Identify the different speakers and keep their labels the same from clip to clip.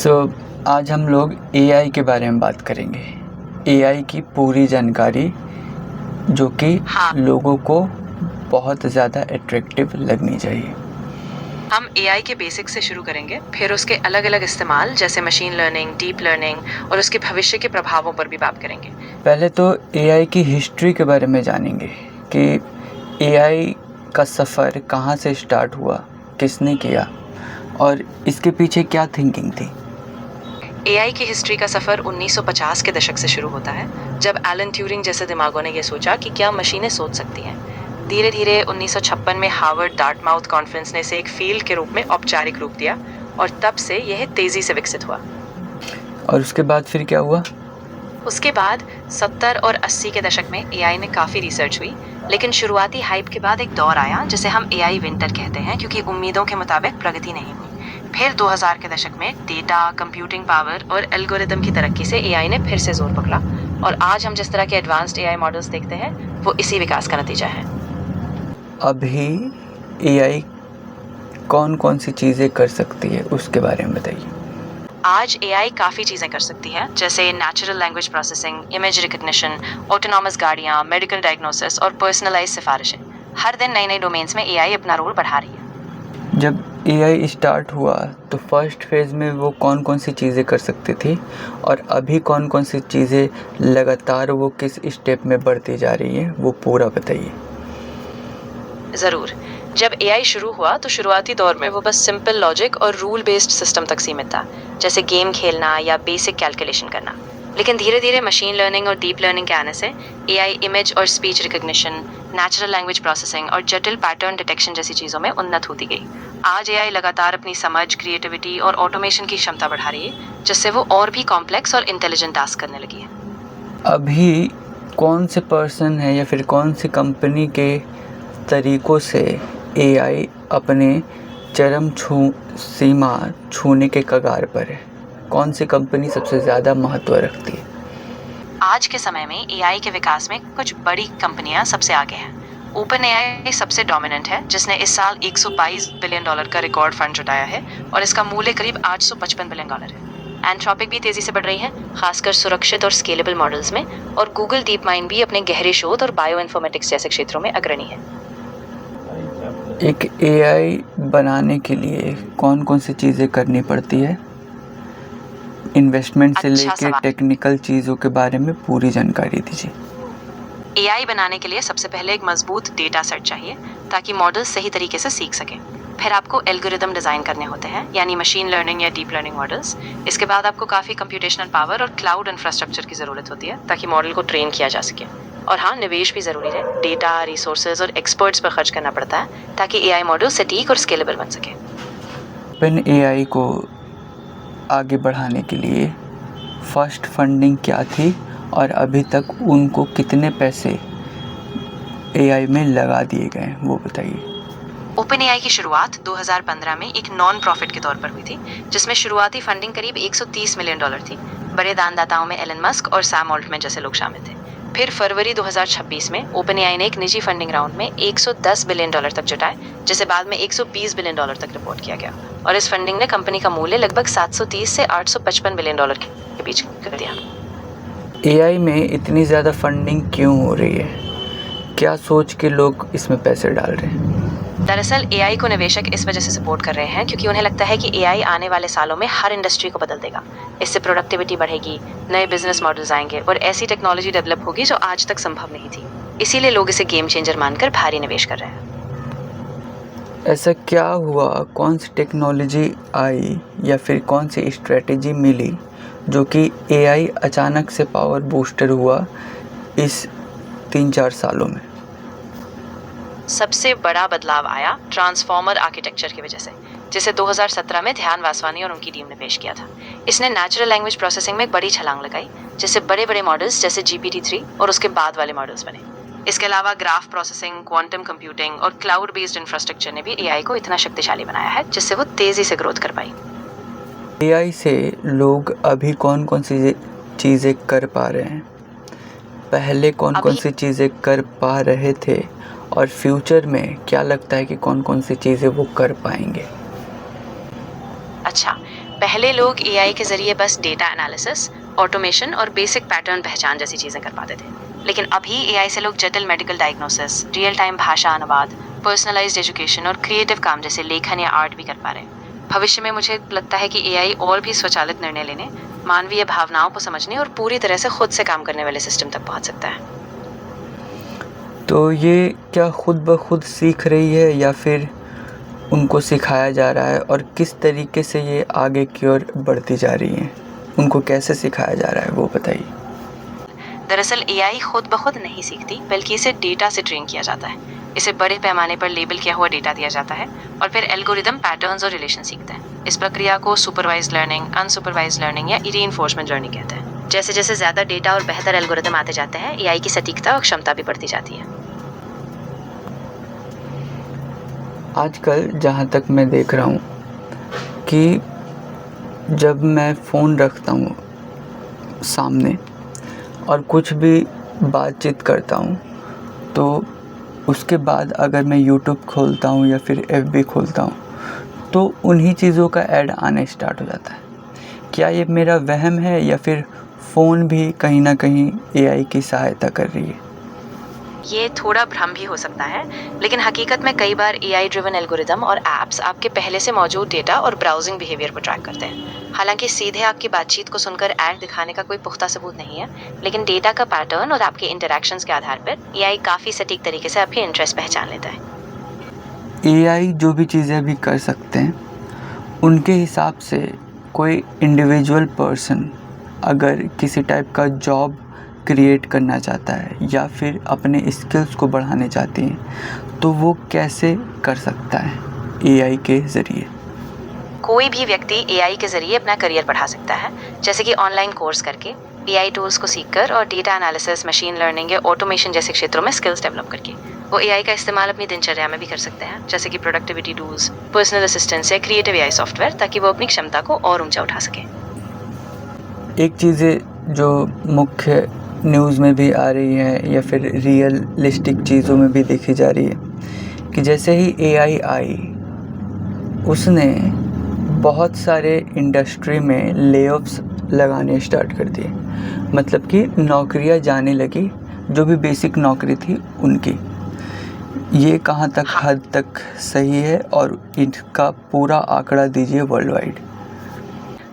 Speaker 1: सो आज हम लोग एआई के बारे में बात करेंगे। एआई की पूरी जानकारी जो कि लोगों को बहुत ज़्यादा अट्रैक्टिव लगनी चाहिए।
Speaker 2: हम एआई के बेसिक से शुरू करेंगे, फिर उसके अलग अलग इस्तेमाल जैसे मशीन लर्निंग, डीप लर्निंग और उसके भविष्य के प्रभावों पर भी बात करेंगे।
Speaker 1: पहले तो एआई की हिस्ट्री के बारे में जानेंगे कि एआई का सफ़र कहाँ से स्टार्ट हुआ, किसने किया और इसके पीछे क्या थिंकिंग थी।
Speaker 2: एआई की हिस्ट्री का सफ़र 1950 के दशक से शुरू होता है, जब एलन ट्यूरिंग जैसे दिमागों ने यह सोचा कि क्या मशीनें सोच सकती हैं। धीरे धीरे 1956 में हार्वर्ड डार्टमाउथ कॉन्फ्रेंस ने इसे एक फील्ड के रूप में औपचारिक रूप दिया और तब से यह तेज़ी से विकसित हुआ।
Speaker 1: और उसके बाद फिर क्या हुआ?
Speaker 2: उसके बाद 70 और 80 के दशक में एआई में काफ़ी रिसर्च हुई, लेकिन शुरुआती हाइप के बाद एक दौर आया जिसे हम एआई विंटर कहते हैं, क्योंकि उम्मीदों के मुताबिक प्रगति नहीं हुई। फिर 2000 के दशक में डेटा, कंप्यूटिंग पावर और एल्गोरिदम की तरक्की से एआई ने फिर से जोर पकड़ा और आज हम जिस तरह के एडवांस्ड एआई मॉडल्स देखते हैं वो इसी विकास का नतीजा है।
Speaker 1: अभी एआई कौन कौन सी चीज़ें कर सकती है उसके बारे में बताइए।
Speaker 2: आज एआई काफ़ी चीज़ें कर सकती है, जैसे natural language processing, image recognition, autonomous गाड़ियाँ, मेडिकल डायग्नोसिस और पर्सनलाइज सिफारिशें। हर दिन नए नए डोमेन्स में एआई अपना रोल बढ़ा रही है।
Speaker 1: जब एआई स्टार्ट हुआ तो फर्स्ट फेज़ में वो कौन कौन सी चीज़ें कर सकती थी और अभी कौन कौन सी चीज़ें लगातार वो किस स्टेप में बढ़ती जा रही है, वो पूरा बताइए।
Speaker 2: ज़रूर। जब एआई शुरू हुआ तो शुरुआती दौर में वो बस सिंपल लॉजिक और रूल बेस्ड सिस्टम तक सीमित था, जैसे गेम खेलना या बेसिक कैलकुलेशन करना। लेकिन धीरे धीरे मशीन लर्निंग और डीप लर्निंग के आने से एआई इमेज और speech recognition, natural language processing और जटिल पैटर्न डिटेक्शन जैसी चीज़ों में उन्नत होती गई। आज एआई लगातार अपनी समझ, क्रिएटिविटी और ऑटोमेशन की क्षमता बढ़ा रही है, जिससे वो और भी कॉम्प्लेक्स और इंटेलिजेंट टास्क करने लगी है।
Speaker 1: अभी कौन से पर्सन है या फिर कौन सी कंपनी के तरीक़ों से एआई अपने चरम सीमा छूने के कगार पर है? कौन सी कंपनी सबसे ज़्यादा महत्व रखती है?
Speaker 2: आज के समय में एआई के विकास में कुछ बड़ी कंपनियां सबसे आगे हैं। ओपन एआई सबसे डोमिनेंट है, जिसने इस साल $122 बिलियन का रिकॉर्ड फंड जुटाया है और इसका मूल्य करीब $855 बिलियन है। एंथ्रोपिक भी तेजी से बढ़ रही है, खासकर सुरक्षित और स्केलेबल मॉडल्स में, और गूगल डीप माइंड भी अपने गहरे शोध और बायो इन्फॉर्मेटिक्स जैसे क्षेत्रों में अग्रणी है।
Speaker 1: एक एआई बनाने के लिए कौन कौन सी चीज़ें करनी पड़ती है? इन्वेस्टमेंट से लेके टेक्निकल चीज़ों के बारे में पूरी जानकारी दीजिए।
Speaker 2: एआई बनाने के लिए सबसे पहले एक मजबूत डेटा सेट चाहिए ताकि मॉडल सही तरीके से सीख सके। फिर आपको एल्गोरिदम डिज़ाइन करने होते हैं, यानी मशीन लर्निंग या डीप लर्निंग मॉडल्स। इसके बाद आपको काफ़ी कंप्यूटेशनल पावर और क्लाउड इंफ्रास्ट्रक्चर की ज़रूरत होती है ताकि मॉडल को ट्रेन किया जा सके। और हाँ, निवेश भी ज़रूरी है। डेटा, रिसोर्सेज और एक्सपर्ट्स पर खर्च करना पड़ता है ताकि एआई मॉडल सटीक और स्केलेबल बन सके।
Speaker 1: ओपन एआई को आगे बढ़ाने के लिए फर्स्ट फंडिंग क्या थी और अभी तक उनको कितने पैसे एआई में लगा दिए गए, वो बताइए।
Speaker 2: ओपन एआई की शुरुआत 2015 में एक नॉन प्रॉफिट के तौर पर हुई थी, जिसमें शुरुआती फंडिंग करीब $130 मिलियन थी। बड़े दानदाताओं में एलन मस्क और सैम ऑल्टमैन जैसे लोग शामिल थे। फिर फरवरी 2026 में ओपन एआई ने एक निजी फंडिंग राउंड में $110 बिलियन तक जुटाए, जिसे बाद में $120 बिलियन तक रिपोर्ट किया गया, और इस फंडिंग ने कंपनी का मूल्य लगभग 730 से 855 बिलियन के बीच कर दिया।
Speaker 1: एआई में इतनी ज़्यादा फंडिंग क्यों हो रही है? क्या सोच के लोग इसमें पैसे डाल रहे हैं?
Speaker 2: दरअसल एआई को निवेशक इस वजह से सपोर्ट कर रहे हैं क्योंकि उन्हें लगता है कि एआई आने वाले सालों में हर इंडस्ट्री को बदल देगा। इससे प्रोडक्टिविटी बढ़ेगी, नए बिजनेस मॉडल्स आएंगे और ऐसी टेक्नोलॉजी डेवलप होगी जो आज तक संभव नहीं थी। इसीलिए लोग इसे गेम चेंजर मानकर भारी निवेश कर रहे हैं।
Speaker 1: ऐसा क्या हुआ, कौन सी टेक्नोलॉजी आई या फिर कौन सी स्ट्रेटेजी मिली जो कि एआई अचानक से पावर बूस्टर हुआ इस 3-4 सालों में?
Speaker 2: सबसे बड़ा बदलाव आया ट्रांसफॉर्मर आर्किटेक्चर की वजह से, जिसे 2017 में ध्यान वासवानी और उनकी टीम ने पेश किया था। इसने नेचुरल लैंग्वेज प्रोसेसिंग में एक बड़ी छलांग लगाई, जिससे बड़े बड़े मॉडल्स जैसे GPT-3 और उसके बाद वाले मॉडल्स बने। इसके अलावा ग्राफ प्रोसेसिंग, क्वांटम कंप्यूटिंग और क्लाउड बेस्ड इंफ्रास्ट्रक्चर ने भी एआई को इतना शक्तिशाली बनाया है जिससे वो तेजी से ग्रोथ कर पाई।
Speaker 1: एआई से लोग अभी कौन कौन सी चीज़ें कर पा रहे हैं? पहले कौन कौन सी चीज़ें कर पा रहे थे और फ्यूचर में क्या लगता है कि कौन कौन सी चीज़ें वो कर पाएंगे?
Speaker 2: अच्छा, पहले लोग एआई के जरिए बस डेटा एनालिसिस, ऑटोमेशन और बेसिक पैटर्न पहचान जैसी चीजें कर पाते थे, लेकिन अभी एआई से लोग जटिल मेडिकल डायग्नोसिस, रियल टाइम भाषा अनुवाद, पर्सनलाइज्ड एजुकेशन और क्रिएटिव काम जैसे लेखन या आर्ट भी कर पा रहे हैं। भविष्य में मुझे लगता है कि एआई और भी स्वचालित निर्णय लेने, मानवीय भावनाओं को समझने और पूरी तरह से खुद से काम करने वाले सिस्टम तक पहुंच सकता है।
Speaker 1: तो ये क्या खुद ब खुद सीख रही है या फिर उनको सिखाया जा रहा है, और किस तरीके से ये आगे की ओर बढ़ती जा रही है? उनको कैसे सिखाया जा रहा है वो बताइए।
Speaker 2: दरअसल एआई खुद ब खुद नहीं सीखती, बल्कि इसे डेटा से ट्रेन किया जाता है। इसे बड़े पैमाने पर लेबल किया हुआ डेटा दिया जाता है और फिर एल्गोरिदम पैटर्न्स और रिलेशन सीखते हैं। इस प्रक्रिया को सुपरवाइज्ड लर्निंग, अनसुपरवाइज्ड लर्निंग या रीइंफोर्समेंट लर्निंग कहते हैं। जैसे जैसे ज्यादा डेटा और बेहतर एल्गोरिदम आते जाते हैं, एआई की सटीकता और क्षमता भी बढ़ती जाती है।
Speaker 1: आजकल जहाँ तक मैं देख रहा हूँ कि जब मैं फ़ोन रखता हूँ सामने और कुछ भी बातचीत करता हूँ, तो उसके बाद अगर मैं यूट्यूब खोलता हूँ या फिर एफबी खोलता हूँ, तो उन्हीं चीज़ों का ऐड आना स्टार्ट हो जाता है। क्या ये मेरा वहम है या फिर फ़ोन भी कहीं ना कहीं एआई की सहायता कर रही है?
Speaker 2: ये थोड़ा भ्रम भी हो सकता है, लेकिन हकीकत में कई बार एआई ड्रिवन एल्गोरिदम और एप्स आपके पहले से मौजूद डेटा और ब्राउजिंग बिहेवियर को ट्रैक करते हैं। हालांकि सीधे आपकी बातचीत को सुनकर ऐड दिखाने का कोई पुख्ता सबूत नहीं है, लेकिन डेटा का पैटर्न और आपके इंटरैक्शंस के आधार पर एआई काफ़ी सटीक तरीके से आपके इंटरेस्ट पहचान लेता है।
Speaker 1: एआई जो भी चीज़ें भी कर सकते हैं, उनके हिसाब से कोई इंडिविजुअल पर्सन अगर किसी टाइप का जॉब क्रिएट करना चाहता है या फिर अपने स्किल्स को बढ़ाने चाहती हैं, तो वो कैसे कर सकता है एआई के ज़रिए?
Speaker 2: कोई भी व्यक्ति एआई के जरिए अपना करियर बढ़ा सकता है, जैसे कि ऑनलाइन कोर्स करके, एआई टूल्स को सीखकर और डेटा एनालिसिस, मशीन लर्निंग या ऑटोमेशन जैसे क्षेत्रों में स्किल्स डेवलप करके। वो एआई का इस्तेमाल अपनी दिनचर्या में भी कर सकते हैं, जैसे कि प्रोडक्टिविटी टूल्स, पर्सनल असिस्टेंस या क्रिएटिव एआई सॉफ्टवेयर, ताकि वो अपनी क्षमता को और ऊंचा उठा सके।
Speaker 1: एक चीज़ें जो मुख्य न्यूज़ में भी आ रही है या फिर रियलिस्टिक चीज़ों में भी देखी जा रही है कि जैसे ही एआई आई, उसने बहुत सारे इंडस्ट्री में लेऑफ्स लगाने स्टार्ट कर दिए। मतलब कि नौकरियां जाने लगी, जो भी बेसिक नौकरी थी उनकी। ये कहाँ तक हद तक सही है, और इनका पूरा आंकड़ा दीजिए वर्ल्ड वाइड।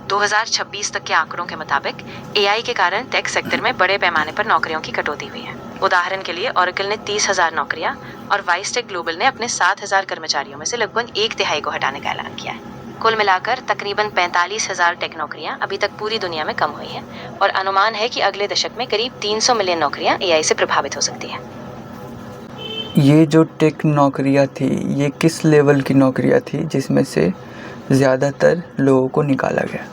Speaker 2: 2026 तक के आंकड़ों के मुताबिक एआई के कारण टेक सेक्टर में बड़े पैमाने पर नौकरियों की कटौती हुई है। उदाहरण के लिए ओरेकल ने 30,000 नौकरियां और वाइसटेक ग्लोबल ने अपने 7,000 कर्मचारियों में से लगभग 1/3 को हटाने का ऐलान किया है। कुल मिलाकर तकरीबन 45,000 टेक नौकरियां अभी तक पूरी दुनिया में कम हुई हैं, और अनुमान है कि अगले दशक में करीब 300 मिलियन नौकरियां एआई से प्रभावित हो सकती हैं।
Speaker 1: ये जो टेक नौकरियां थी, ये किस लेवल की नौकरियां थी जिसमें से ज़्यादातर लोगों को निकाला गया?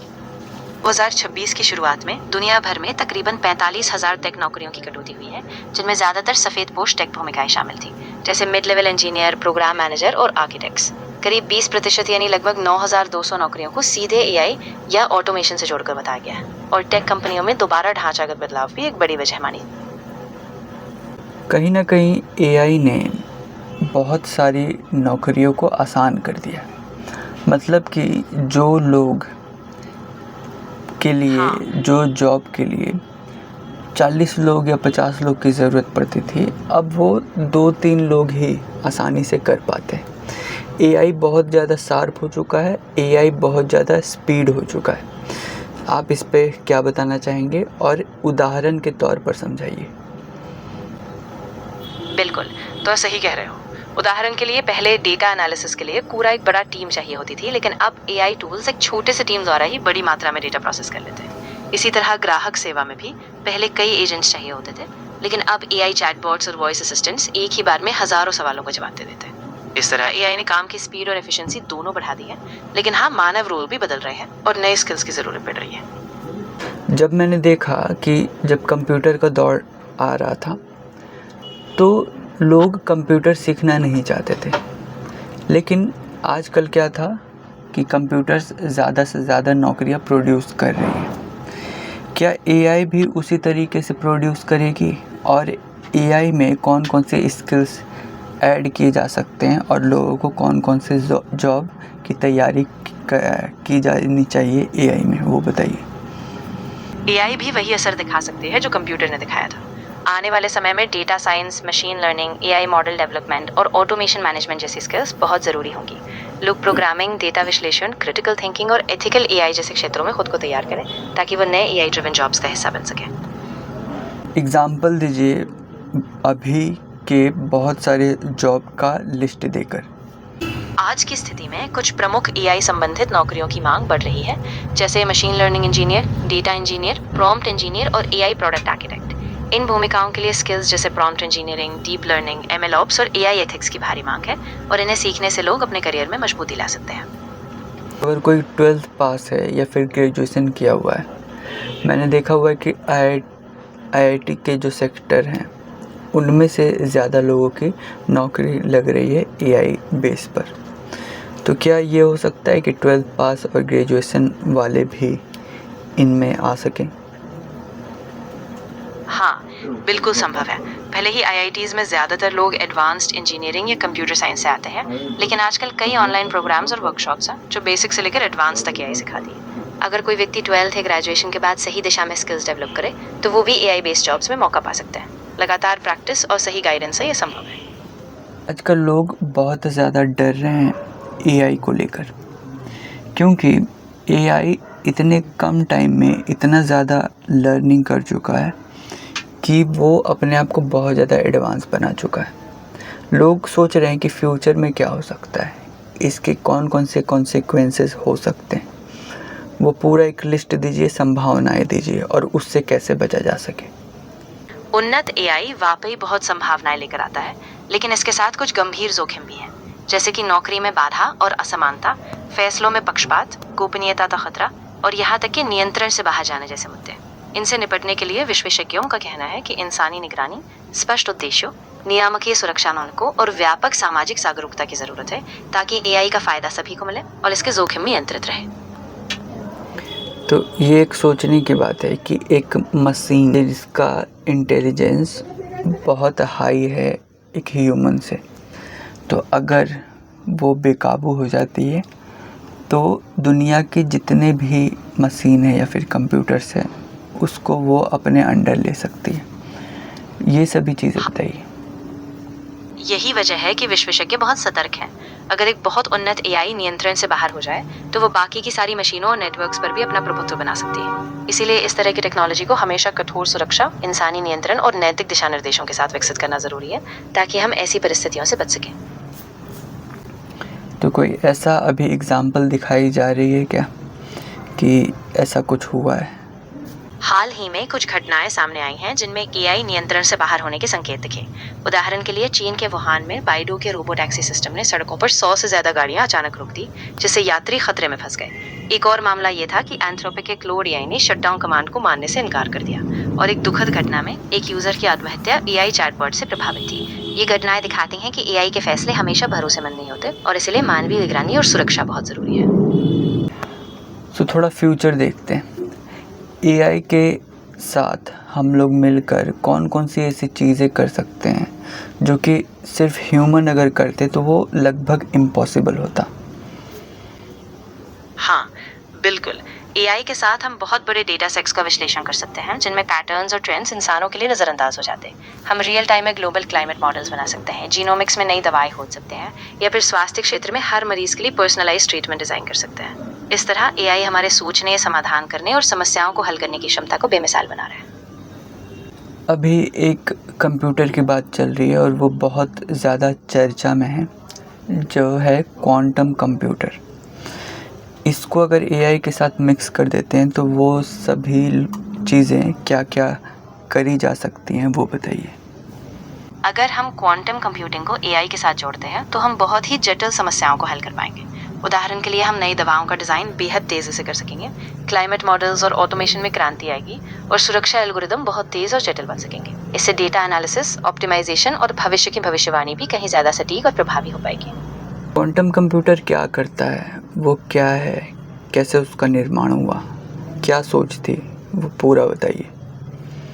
Speaker 2: 2026 की शुरुआत में दुनिया भर में तकरीबन 45,000 टेक नौकरियों की कटौती हुई है, जिनमें ज्यादातर सफेद पोश टेक भूमिकाएं शामिल थी, जैसे mid level engineer, program manager और आर्किटेक्ट्स। करीब 20% यानी लगभग 9,200 नौकरियों को सीधे एआई या ऑटोमेशन से जोड़कर बताया गया है, और टेक कंपनियों में दोबारा ढांचागत बदलाव भी एक बड़ी वजह मानी।
Speaker 1: कहीं ना कहीं एआई ने बहुत सारी नौकरियों को आसान कर दिया। मतलब कि जो लोग के लिए, जो जॉब के लिए 40 लोग या 50 लोग की ज़रूरत पड़ती थी, अब वो 2-3 लोग ही आसानी से कर पाते हैं। एआई बहुत ज़्यादा शार्प हो चुका है, एआई बहुत ज़्यादा स्पीड हो चुका है। आप इस पे क्या बताना चाहेंगे, और उदाहरण के तौर पर समझाइए।
Speaker 2: बिल्कुल, तो सही कह रहे हो। उदाहरण के लिए पहले डेटा एनालिसिस के लिए पूरा एक बड़ा टीम चाहिए होती थी, लेकिन अब एआई टूल्स एक छोटे से टीम द्वारा ही बड़ी मात्रा में डेटा प्रोसेस कर लेते हैं। इसी तरह ग्राहक सेवा में भी पहले कई एजेंट्स चाहिए होते थे, लेकिन अब एआई चैटबॉट्स और वॉइस असिस्टेंट्स एक ही बार में हजारों सवालों का जवाब दे देते हैं। इस तरह एआई ने काम की स्पीड और एफिशिएंसी दोनों बढ़ा दी है, लेकिन हाँ, मानव रोल भी बदल रहे हैं और नए स्किल्स की ज़रूरत पड़ रही है।
Speaker 1: जब मैंने देखा कि जब कंप्यूटर का दौर आ रहा था, तो लोग कंप्यूटर सीखना नहीं चाहते थे, लेकिन आजकल क्या था कि कंप्यूटर्स ज़्यादा से ज़्यादा नौकरियां प्रोड्यूस कर रही हैं। क्या एआई भी उसी तरीके से प्रोड्यूस करेगी, और एआई में कौन कौन से स्किल्स ऐड किए जा सकते हैं, और लोगों को कौन कौन से जॉब की तैयारी की जानी चाहिए एआई में, वो बताइए।
Speaker 2: एआई भी वही असर दिखा सकते हैं जो कंप्यूटर ने दिखाया था। आने वाले समय में data science, machine learning, AI model development और ऑटोमेशन मैनेजमेंट जैसी स्किल्स बहुत ज़रूरी होंगी। लोग प्रोग्रामिंग, डेटा विश्लेषण, क्रिटिकल थिंकिंग और एथिकल एआई जैसे क्षेत्रों में खुद को तैयार करें ताकि वो नए एआई ड्रिवन जॉब्स का हिस्सा बन सकें।
Speaker 1: एग्जाम्पल दीजिए अभी के बहुत सारे जॉब का लिस्ट देकर।
Speaker 2: आज की स्थिति में कुछ प्रमुख एआई संबंधित नौकरियों की मांग बढ़ रही है, जैसे machine learning engineer, data engineer, prompt engineer और एआई प्रोडक्ट आर्किटेक्ट। इन भूमिकाओं के लिए स्किल्स जैसे prompt engineering, deep learning, ML ops और एआई एथिक्स की भारी मांग है और इन्हें सीखने से लोग अपने करियर में मजबूती ला सकते हैं।
Speaker 1: अगर कोई 12th पास है या फिर ग्रेजुएशन किया हुआ है, मैंने देखा हुआ है कि आईआईटी के जो सेक्टर हैं उनमें से ज़्यादा लोगों की नौकरी लग रही है एआई बेस पर। तो क्या ये हो सकता है कि 12th पास और ग्रेजुएशन वाले भी इनमें आ सकें?
Speaker 2: हाँ, बिल्कुल संभव है। भले ही आईआईटीज़ में ज़्यादातर लोग एडवांस्ड इंजीनियरिंग या कंप्यूटर साइंस से आते हैं, लेकिन आजकल कई ऑनलाइन प्रोग्राम्स और वर्कशॉप्स हैं जो बेसिक से लेकर एडवांस तक एआई सिखाती है। अगर कोई व्यक्ति 12th या ग्रेजुएशन के बाद सही दिशा में स्किल्स डेवलप करे तो वो भी एआई बेस्ड जॉब्स में मौका पा सकते हैं। लगातार प्रैक्टिस और सही गाइडेंस से ये संभव है।
Speaker 1: आजकल लोग बहुत ज़्यादा डर रहे हैं एआई को लेकर, क्योंकि एआई इतने कम टाइम में इतना ज़्यादा लर्निंग कर चुका है कि वो अपने आप को बहुत ज़्यादा एडवांस बना चुका है। लोग सोच रहे हैं कि फ्यूचर में क्या हो सकता है, इसके कौन कौन से कॉन्सिक्वेंसेस हो सकते हैं। वो पूरा एक लिस्ट दीजिए, संभावनाएं दीजिए और उससे कैसे बचा जा सके।
Speaker 2: उन्नत एआई वाकई बहुत संभावनाएं लेकर आता है, लेकिन इसके साथ कुछ गंभीर जोखिम भी हैं, जैसे कि नौकरी में बाधा और असमानता, फैसलों में पक्षपात, गोपनीयता का खतरा और यहाँ तक कि नियंत्रण से बाहर जाने जैसे मुद्दे। इनसे निपटने के लिए विशेषज्ञों का कहना है कि इंसानी निगरानी, स्पष्ट उद्देश्यों, नियामकीय सुरक्षा मानकों और व्यापक सामाजिक जागरूकता की जरूरत है ताकि एआई का फायदा सभी को मिले और इसके जोखिम भी नियंत्रित रहे।
Speaker 1: तो ये एक सोचने की बात है कि एक मशीन जिसका इंटेलिजेंस बहुत हाई है एक ह्यूमन से, तो अगर वो बेकाबू हो जाती है तो दुनिया के जितने भी मशीन है या फिर कंप्यूटर्स हैं उसको वो अपने अंडर ले सकती है। ये सभी चीज़ें बताइए।
Speaker 2: यही वजह है कि विशेषज्ञ बहुत सतर्क हैं। अगर एक बहुत उन्नत एआई नियंत्रण से बाहर हो जाए तो वो बाकी की सारी मशीनों और नेटवर्क्स पर भी अपना प्रभुत्व बना सकती है। इसीलिए इस तरह की टेक्नोलॉजी को हमेशा कठोर सुरक्षा, इंसानी नियंत्रण और नैतिक दिशा निर्देशों के साथ विकसित करना जरूरी है ताकि हम ऐसी परिस्थितियों से बच सकें।
Speaker 1: तो कोई ऐसा अभी एग्जाम्पल दिखाई जा रही है क्या कि ऐसा कुछ हुआ है?
Speaker 2: हाल ही में कुछ घटनाएं सामने आई हैं जिनमें एआई नियंत्रण से बाहर होने के संकेत दिखे। उदाहरण के लिए चीन के वुहान में बाइडू के रोबो टैक्सी सिस्टम ने सड़कों पर 100 से ज्यादा गाड़ियां अचानक रोक दी, जिससे यात्री खतरे में फंस गए। एक और मामला ये था कि एंथ्रोपिक के क्लोड एआई ने शटडाउन कमांड को मानने से इनकार कर दिया। और एक दुखद घटना में एक यूजर की आत्महत्या एआई चैटबॉट से प्रभावित थी। ये घटनाएं दिखाती हैं कि एआई के फैसले हमेशा भरोसेमंद नहीं होते और इसलिए मानवीय निगरानी और सुरक्षा बहुत जरूरी है।
Speaker 1: तो थोड़ा फ्यूचर देखते हैं। एआई के साथ हम लोग मिलकर कौन कौन सी ऐसी चीज़ें कर सकते हैं जो कि सिर्फ ह्यूमन अगर करते तो वो लगभग इम्पॉसिबल होता।
Speaker 2: हाँ, बिल्कुल। एआई के साथ हम बहुत बड़े डेटा सेट्स का विश्लेषण कर सकते हैं जिनमें पैटर्न्स और ट्रेंड्स इंसानों के लिए नज़रअंदाज हो जाते हैं। हम रियल टाइम में ग्लोबल क्लाइमेट मॉडल्स बना सकते हैं, जीनोमिक्स में नई दवाएं खोज सकते हैं या फिर स्वास्थ्य क्षेत्र में हर मरीज के लिए पर्सनलाइज्ड ट्रीटमेंट डिजाइन कर सकते हैं। इस तरह एआई हमारे सोचने, समाधान करने और समस्याओं को हल करने की क्षमता को बेमिसाल बना रहा है।
Speaker 1: अभी एक कंप्यूटर की बात चल रही है और वो बहुत ज़्यादा चर्चा में है, जो है क्वांटम कंप्यूटर। इसको अगर एआई के साथ मिक्स कर देते हैं तो वो सभी चीज़ें क्या क्या करी जा सकती हैं वो बताइए।
Speaker 2: अगर हम क्वांटम कंप्यूटिंग को एआई के साथ जोड़ते हैं तो हम बहुत ही जटिल समस्याओं को हल कर पाएंगे। उदाहरण के लिए हम नई दवाओं का डिजाइन बेहद तेजी से कर सकेंगे, क्लाइमेट मॉडल्स और ऑटोमेशन में क्रांति आएगी और सुरक्षा एल्गोरिदम बहुत तेज और जटिल बन सकेंगे। इससे डेटा एनालिसिस, ऑप्टिमाइजेशन और भविष्य की भविष्यवाणी भी कहीं ज्यादा सटीक और प्रभावी हो पाएगी।
Speaker 1: क्वांटम कंप्यूटर क्या करता है, वो क्या है, कैसे उसका निर्माण हुआ, क्या सोच थी, वो पूरा बताइए।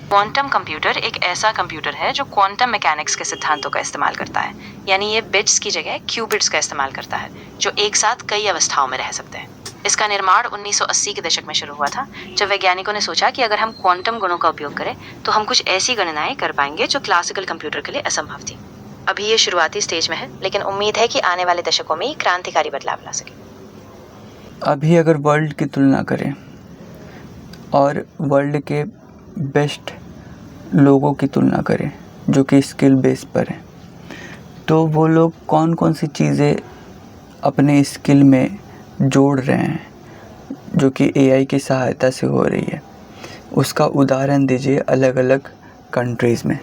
Speaker 2: क्वांटम कंप्यूटर एक ऐसा कंप्यूटर है जो क्वांटम मैकेनिक्स के सिद्धांतों का इस्तेमाल करता है। यानी ये बिट्स की जगह क्यूबिट्स का इस्तेमाल करता है जो एक साथ कई अवस्थाओं में रह सकते हैं। इसका निर्माण 1980 के दशक में शुरू हुआ था, जब वैज्ञानिकों ने सोचा कि अगर हम क्वांटम गुणों का उपयोग करें तो हम कुछ ऐसी गणनाएं कर पाएंगे जो क्लासिकल कंप्यूटर के लिए असंभव थी। अभी ये शुरुआती स्टेज में है, लेकिन उम्मीद है कि आने वाले दशकों में ये क्रांतिकारी बदलाव ला सके।
Speaker 1: अभी अगर वर्ल्ड की तुलना करें और वर्ल्ड के बेस्ट लोगों की तुलना करें जो कि स्किल बेस पर हैं, तो वो लोग कौन कौन सी चीज़ें अपने स्किल में जोड़ रहे हैं जो कि एआई की सहायता से हो रही है, उसका उदाहरण दीजिए अलग अलग कंट्रीज़ में।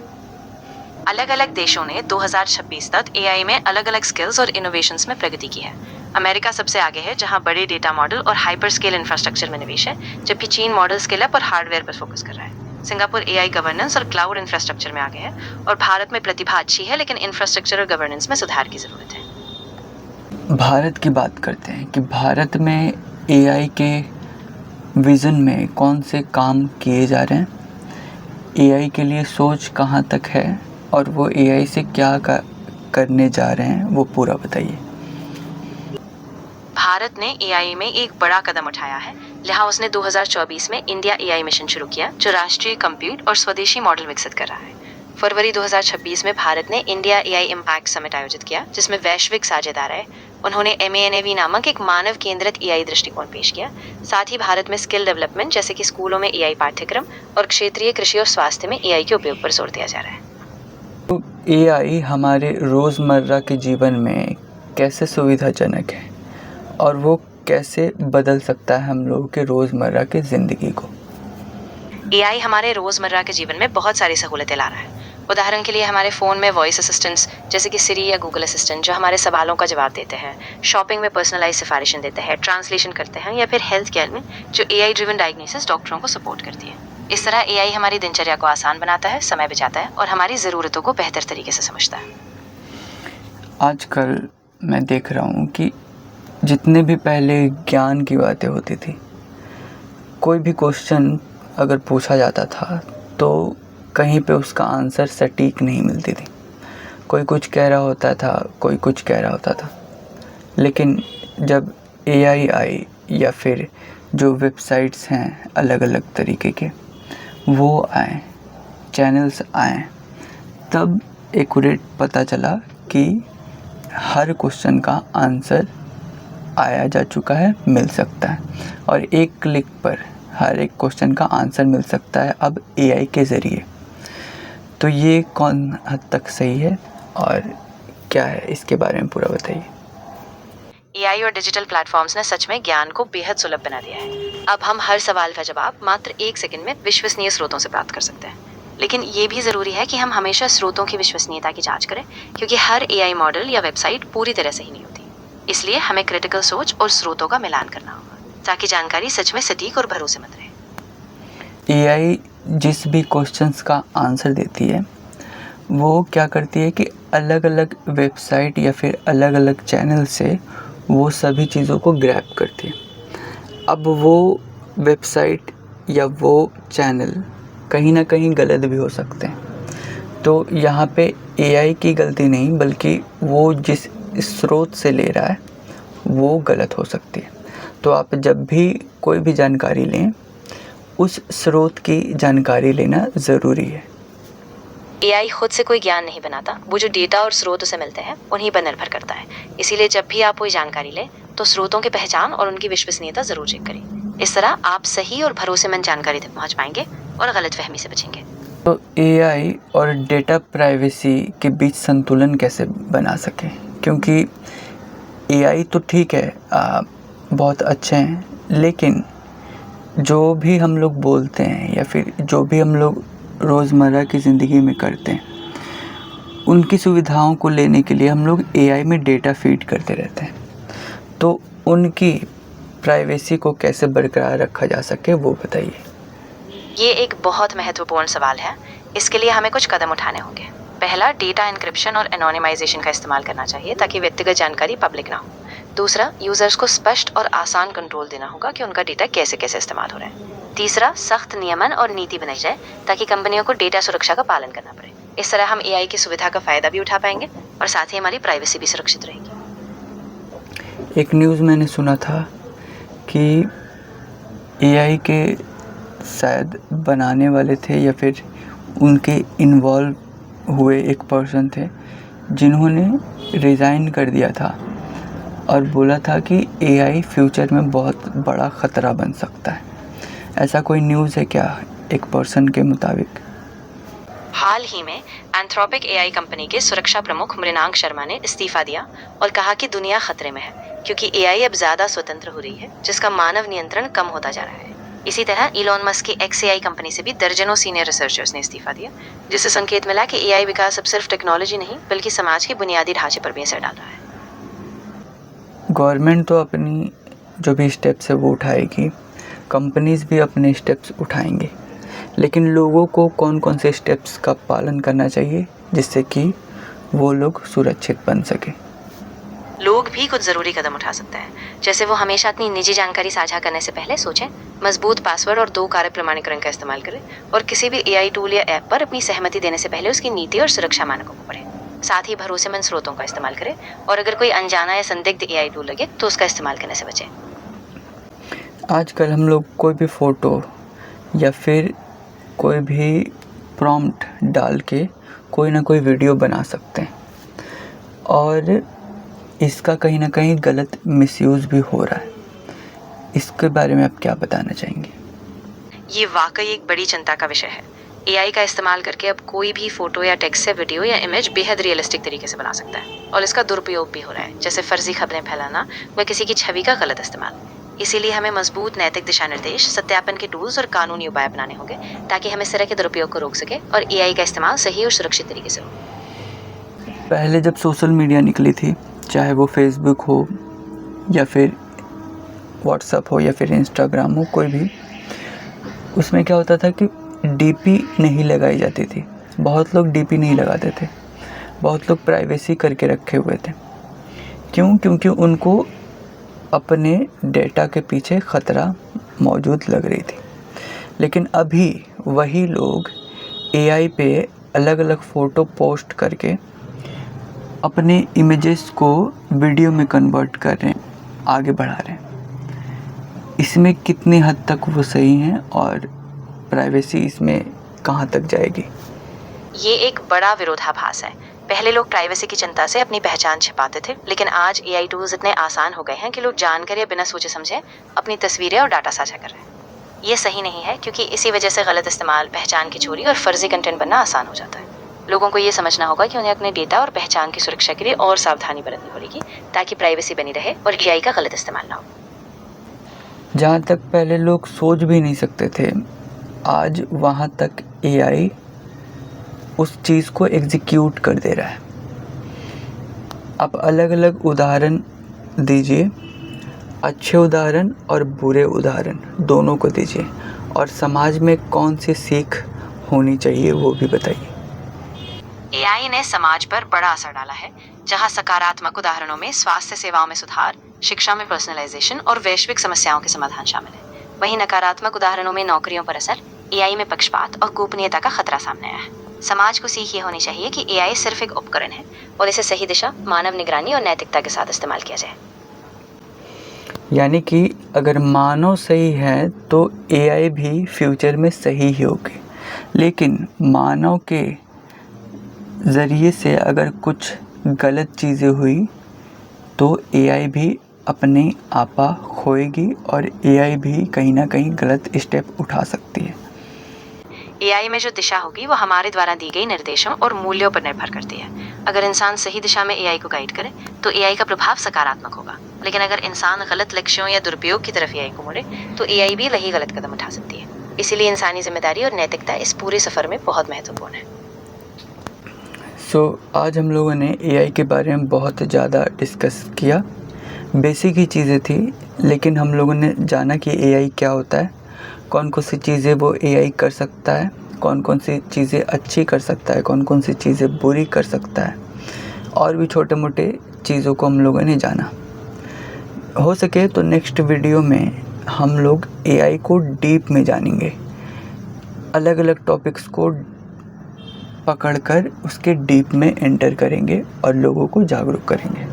Speaker 2: अलग अलग देशों ने 2026 तक एआई में अलग अलग स्किल्स और इनोवेशंस में प्रगति की है। अमेरिका सबसे आगे है, जहां बड़े डेटा मॉडल और हाइपर स्केल इंफ्रास्ट्रक्चर में निवेश है, जबकि चीन मॉडल स्केल अप और हार्डवेयर पर फोकस कर रहा है। सिंगापुर एआई गवर्नेंस और क्लाउड इंफ्रास्ट्रक्चर में आगे है, और भारत में प्रतिभा अच्छी है, लेकिन इंफ्रास्ट्रक्चर और गवर्नेंस में सुधार की जरूरत है।
Speaker 1: भारत की बात करते हैं कि भारत में एआई के विज़न में कौन से काम किए जा रहे हैं, एआई के लिए सोच कहाँ तक है और वो एआई से क्या करने जा रहे हैं, वो पूरा बताइए।
Speaker 2: भारत ने एआई में एक बड़ा कदम उठाया है, जहां उसने 2024 में इंडिया एआई मिशन शुरू किया, जो राष्ट्रीय कंप्यूट और स्वदेशी मॉडल विकसित कर रहा है। फरवरी 2026 में भारत ने इंडिया एआई इम्पैक्ट समिट आयोजित किया, जिसमें वैश्विक साझेदार आए। उन्होंने MANAV नामक एक मानव केंद्रित एआई दृष्टिकोण पेश किया। साथ ही भारत में स्किल डेवलपमेंट, जैसे कि स्कूलों में एआई पाठ्यक्रम और क्षेत्रीय कृषि और स्वास्थ्य में एआई के उपयोग पर जोर दिया जा रहा है।
Speaker 1: तो एआई हमारे रोज़मर्रा के जीवन में कैसे सुविधाजनक है और वो कैसे बदल सकता है हम लोगों के रोज़मर्रा के ज़िंदगी को?
Speaker 2: एआई हमारे रोजमर्रा के जीवन में बहुत सारी सहूलतें ला रहा है। उदाहरण के लिए हमारे फ़ोन में वॉइस असिस्टेंट्स जैसे कि सिरी या गूगल असिस्टेंट, जो हमारे सवालों का जवाब देते हैं, शॉपिंग में पर्सनलाइज सिफारिशें देते हैं, ट्रांसलेशन करते हैं, या फिर हेल्थ केयर में जो एआई ड्रिवन डायग्नोसिस डॉक्टरों को सपोर्ट करती है। इस तरह एआई हमारी दिनचर्या को आसान बनाता है, समय बचाता है और हमारी ज़रूरतों को बेहतर तरीके से समझता है।
Speaker 1: आजकल मैं देख रहा हूँ कि जितने भी पहले ज्ञान की बातें होती थी, कोई भी क्वेश्चन अगर पूछा जाता था तो कहीं पे उसका आंसर सटीक नहीं मिलती थी। कोई कुछ कह रहा होता था, कोई कुछ कह रहा होता था। लेकिन जब एआई आई या फिर जो वेबसाइट्स हैं अलग अलग तरीके के वो आए, चैनल्स आए, तब एक्यूरेट पता चला कि हर क्वेश्चन का आंसर आया जा चुका है, मिल सकता है, और एक क्लिक पर हर एक क्वेश्चन का आंसर मिल सकता है अब एआई के ज़रिए। तो ये कौन हद तक सही है और क्या है, इसके बारे में पूरा बताइए।
Speaker 2: एआई और डिजिटल प्लेटफॉर्म्स ने सच में ज्ञान को बेहद सुलभ बना दिया है। अब हम हर सवाल का जवाब मात्र 1 सेकंड में विश्वसनीय स्रोतों से प्राप्त कर सकते हैं। लेकिन ये भी ज़रूरी है कि हम हमेशा स्रोतों की विश्वसनीयता की जांच करें, क्योंकि हर एआई मॉडल या वेबसाइट पूरी तरह सही नहीं होती। इसलिए हमें क्रिटिकल सोच और स्रोतों का मिलान करना होगा, ताकि जानकारी सच में सटीक और भरोसेमंद रहे।
Speaker 1: एआई जिस भी क्वेश्चंस का आंसर देती है, वो क्या करती है कि अलग अलग वेबसाइट या फिर अलग अलग चैनल से वो सभी चीज़ों को ग्रैब करती है। अब वो वेबसाइट या वो चैनल कहीं ना कहीं गलत भी हो सकते हैं। तो यहाँ पे एआई की गलती नहीं, बल्कि वो जिस स्रोत से ले रहा है वो गलत हो सकती है। तो आप जब भी कोई भी जानकारी लें, उस स्रोत की जानकारी लेना ज़रूरी है।
Speaker 2: एआई खुद से कोई ज्ञान नहीं बनाता, वो जो डेटा और स्रोत उसे मिलते हैं उन्हीं पर निर्भर करता है। इसीलिए जब भी आप कोई जानकारी लें तो स्रोतों की पहचान और उनकी विश्वसनीयता जरूर चेक करें। इस तरह आप सही और भरोसेमंद जानकारी तक पहुंच पाएंगे और गलतफहमी से बचेंगे।
Speaker 1: तो एआई और डेटा प्राइवेसी के बीच संतुलन कैसे बना सकें? क्योंकि एआई तो ठीक है, बहुत अच्छे हैं, लेकिन जो भी हम लोग बोलते हैं या फिर जो भी हम लोग रोज़मर्रा की ज़िंदगी में करते हैं, उनकी सुविधाओं को लेने के लिए हम लोग एआई में डेटा फीड करते रहते हैं। तो उनकी प्राइवेसी को कैसे बरकरार रखा जा सके, वो बताइए।
Speaker 2: ये एक बहुत महत्वपूर्ण सवाल है। इसके लिए हमें कुछ कदम उठाने होंगे। पहला, डेटा एन्क्रिप्शन और एनोनिमाइजेशन का इस्तेमाल करना चाहिए ताकि व्यक्तिगत जानकारी पब्लिक ना हो। दूसरा, यूजर्स को स्पष्ट और आसान कंट्रोल देना होगा कि उनका डेटा कैसे कैसे इस्तेमाल हो रहा है। तीसरा, सख्त नियमन और नीति बनाई जाए ताकि कंपनियों को डेटा सुरक्षा का पालन करना पड़े। इस तरह हम एआई की सुविधा का फायदा भी उठा पाएंगे और साथ ही हमारी प्राइवेसी भी सुरक्षित रहेगी।
Speaker 1: एक न्यूज़ मैंने सुना था कि एआई के शायद बनाने वाले थे या फिर उनके इन्वॉल्व हुए एक पर्सन थे जिन्होंने रिज़ाइन कर दिया था और बोला था कि एआई फ्यूचर में बहुत बड़ा ख़तरा बन सकता है। ऐसा कोई न्यूज़ है क्या एक पर्सन के मुताबिक?
Speaker 2: हाल ही में एंथ्रोपिक एआई कंपनी के सुरक्षा प्रमुख मृणांक शर्मा ने इस्तीफा दिया और कहा कि दुनिया खतरे में है क्योंकि एआई अब ज्यादा स्वतंत्र हो रही है जिसका मानव नियंत्रण कम होता जा रहा है। इसी तरह इलॉन मस्क की XAI कंपनी से भी दर्जनों सीनियर रिसर्चर्स ने इस्तीफा दिया, जिससे संकेत मिला कि एआई विकास अब सिर्फ टेक्नोलॉजी नहीं बल्कि समाज के बुनियादी ढांचे पर भी असर डाल रहा है।
Speaker 1: गवर्नमेंट तो अपनी जो भी स्टेप्स है वो उठाएगी, कंपनीज भी अपने स्टेप्स उठाएंगे, लेकिन लोगों को कौन कौन से स्टेप्स का पालन करना चाहिए जिससे कि वो लोग सुरक्षित बन सके?
Speaker 2: लोग भी कुछ ज़रूरी कदम उठा सकते हैं, जैसे वो हमेशा अपनी निजी जानकारी साझा करने से पहले सोचें, मजबूत पासवर्ड और 2 कारक प्रमाणीकरण का इस्तेमाल करें और किसी भी एआई टूल या ऐप पर अपनी सहमति देने से पहले उसकी नीति और सुरक्षा मानकों को पढ़ें। साथ ही भरोसेमंद स्रोतों का इस्तेमाल करें और अगर कोई अनजाना या संदिग्ध एआई टूल लगे तो उसका इस्तेमाल करने से बचें।
Speaker 1: आजकल हम लोग कोई भी फ़ोटो या फिर कोई भी प्रॉम्प्ट डाल के कोई ना कोई वीडियो बना सकते हैं और इसका कहीं ना कहीं गलत मिसयूज़ भी हो रहा है। इसके बारे में आप क्या बताना चाहेंगे?
Speaker 2: ये वाकई एक बड़ी चिंता का विषय है। एआई का इस्तेमाल करके अब कोई भी फोटो या टेक्स्ट से वीडियो या इमेज बेहद रियलिस्टिक तरीके से बना सकता है और इसका दुरुपयोग भी हो रहा है, जैसे फर्जी खबरें फैलाना व किसी की छवि का गलत इस्तेमाल। इसीलिए हमें मजबूत नैतिक दिशा निर्देश, सत्यापन के टूल्स और कानूनी उपाय अपनाने होंगे ताकि हम इस तरह के दुरुपयोग को रोक सके और एआई का इस्तेमाल सही और सुरक्षित तरीके से हो।
Speaker 1: पहले जब सोशल मीडिया निकली थी, चाहे वो फेसबुक हो या फिर व्हाट्सएप हो या फिर इंस्टाग्राम हो, कोई भी, उसमें क्या होता था कि डीपी नहीं लगाई जाती थी। बहुत लोग डीपी नहीं लगाते थे, बहुत लोग प्राइवेसी करके रखे हुए थे। क्यों? क्योंकि उनको अपने डेटा के पीछे ख़तरा मौजूद लग रही थी। लेकिन अभी वही लोग एआई पे अलग अलग फ़ोटो पोस्ट करके अपने इमेजेस को वीडियो में कन्वर्ट कर रहे हैं, आगे बढ़ा रहे हैं। इसमें कितनी हद तक वो सही हैं और प्राइवेसी इसमें कहाँ तक जाएगी?
Speaker 2: ये एक बड़ा विरोधाभास है। पहले लोग प्राइवेसी की चिंता से अपनी पहचान छिपाते थे, लेकिन आज एआई टूल्स इतने आसान हो गए हैं कि लोग जानकर या बिना सोचे समझे अपनी तस्वीरें और डाटा साझा कर रहे हैं। ये सही नहीं है क्योंकि इसी वजह से गलत इस्तेमाल, पहचान की चोरी और फर्जी कंटेंट बनना आसान हो जाता है। लोगों को ये समझना होगा कि उन्हें अपने डेटा और पहचान की सुरक्षा के लिए और सावधानी बरतनी पड़ेगी ताकि प्राइवेसी बनी रहे और एआई का गलत इस्तेमाल ना हो।
Speaker 1: जहाँ तक पहले लोग सोच भी नहीं सकते थे, आज वहाँ तक एआई उस चीज़ को एग्जीक्यूट कर दे रहा है। आप अलग अलग उदाहरण दीजिए, अच्छे उदाहरण और बुरे उदाहरण दोनों को दीजिए और समाज में कौन सी सीख होनी चाहिए वो भी बताइए।
Speaker 2: एआई ने समाज पर बड़ा असर डाला है। जहां सकारात्मक उदाहरणों में स्वास्थ्य सेवाओं में सुधार, शिक्षा में पर्सनलाइजेशन और वैश्विक समस्याओं के समाधान शामिल है, वहीं नकारात्मक उदाहरणों में नौकरियों पर असर, एआई में पक्षपात और गोपनीयता का खतरा सामने आया है। समाज को सीख ये होनी चाहिए कि एआई सिर्फ एक उपकरण है और इसे सही दिशा, मानव निगरानी और नैतिकता के साथ इस्तेमाल किया जाए।
Speaker 1: यानी कि अगर मानव सही है तो एआई भी फ्यूचर में सही ही होगी, लेकिन मानव के ज़रिए से अगर कुछ गलत चीज़ें हुई तो एआई भी अपने आपा खोएगी और एआई भी कहीं ना कहीं गलत स्टेप उठा सकती है।
Speaker 2: एआई में जो दिशा होगी वो हमारे द्वारा दी गई निर्देशों और मूल्यों पर निर्भर करती है। अगर इंसान सही दिशा में एआई को गाइड करे तो एआई का प्रभाव सकारात्मक होगा, लेकिन अगर इंसान गलत लक्ष्यों या दुरुपयोग की तरफ एआई को मोड़े तो एआई भी वही गलत कदम उठा सकती है। इसीलिए इंसानी जिम्मेदारी और नैतिकता इस पूरे सफ़र में बहुत महत्वपूर्ण है।
Speaker 1: आज हम लोगों ने एआई के बारे में बहुत ज़्यादा डिस्कस किया। बेसिक ही चीज़ें थी, लेकिन हम लोगों ने जाना कि एआई क्या होता है, कौन कौन सी चीज़ें वो एआई कर सकता है, कौन कौन सी चीज़ें अच्छी कर सकता है, कौन कौन सी चीज़ें बुरी कर सकता है, और भी छोटे मोटे चीज़ों को हम लोगों ने जाना। हो सके तो नेक्स्ट वीडियो में हम लोग एआई को डीप में जानेंगे, अलग अलग टॉपिक्स को पकड़कर उसके डीप में एंटर करेंगे और लोगों को जागरूक करेंगे।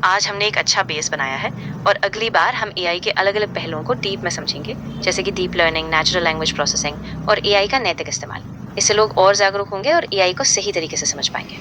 Speaker 2: आज हमने एक अच्छा बेस बनाया है और अगली बार हम एआई के अलग अलग पहलुओं को डीप में समझेंगे, जैसे कि deep learning, natural language processing और एआई का नैतिक इस्तेमाल। इससे लोग और जागरूक होंगे और एआई को सही तरीके से समझ पाएंगे।